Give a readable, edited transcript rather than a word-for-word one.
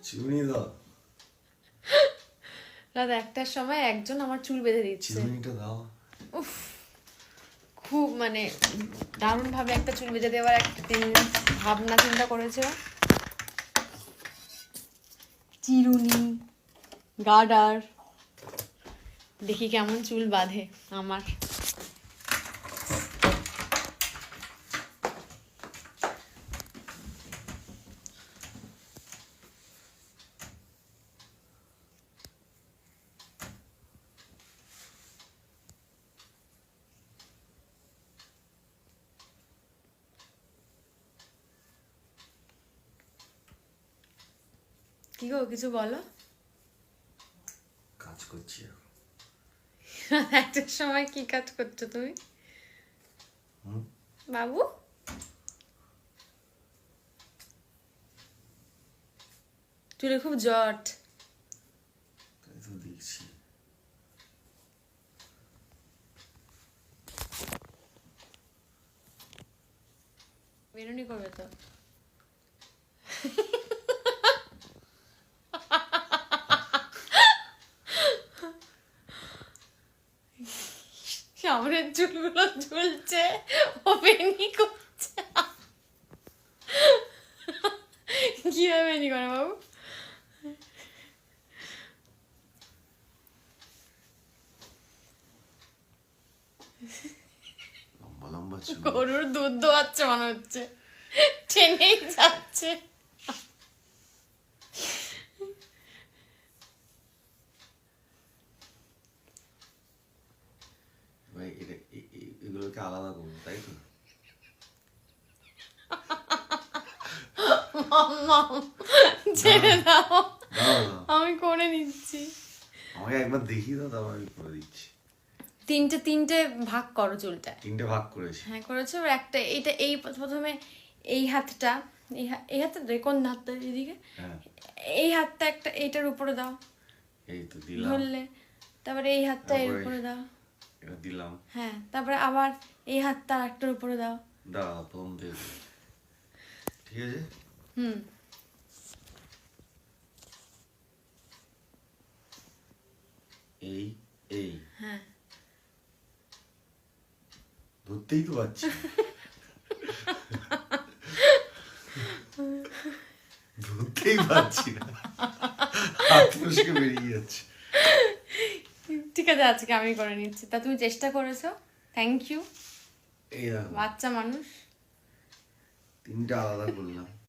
Chimney দাও। রাত 1টার সময় একজন আমার চুল বেঁধে দিচ্ছে। চিমনিটা দাও। উফ, খুব মানে দারুণ ভাবে একটা চুল বেঁধে দেওয়ার একটা ভাবনা চিন্তা করেছে। চিরুনি, গার্ডার, দেখি কেমন চুল বাঁধে আমার। কি গো, কিছু বলো। কাজ করছি এখন। 1টার সময় কি কাজ করছো তুমি বাবু? চুলে খুব জট। তাই তো দেখছি। বেরোনি করবে তো। সামনের চুলগুলো ঝুলছে, ও বেনি করছে। কিভাবে বেনি করে বাবু? লম্বা লম্বা চুল। গরুর দুধ দোয়াচ্ছে মনে হচ্ছে, টেনেই যাচ্ছে। ভাই এগুলোকে আলাদা করবো, তাই তো? মাম, ছেড়ে দাও, দাও দাও। আমি করে নিচ্ছি। আমাকে একবার দেখিয়ে দাও, তারপর আমি করে দিচ্ছি। তিনটে ভাগ করো চুলটা। 3টে ভাগ করেছি। হ্যাঁ করেছো। এবার একটা এইটা, এই প্রথমে এই হাতটা, এই হাতটা কোন হাতটা এদিকে, হ্যাঁ এই হাতটা একটা এইটার উপরে দাও, এই তো দিলাম। ধরলে। তারপরে এই হাতটা এর তারপরে উপরে দাও। এটা দিলাম। হ্যাঁ, তারপরে আবার এই হাতটা আরেকটার উপরে দাও। দাও প্রথম দিয়ে দিই। ঠিক আছে। হুম। এই এই হ্যাঁ, ধরতেই তো পারছি না। ধরতেই পারছি না, হাত মুশকে বেরিয়ে যাচ্ছে। ঠিক আছে, আজকে আমি করে নিচ্ছি। তা তুমি চেষ্টা করেছো, থ্যাংক ইউ। এই দেখো বাচ্চা মানুষ। 3টে আলাদা করলাম।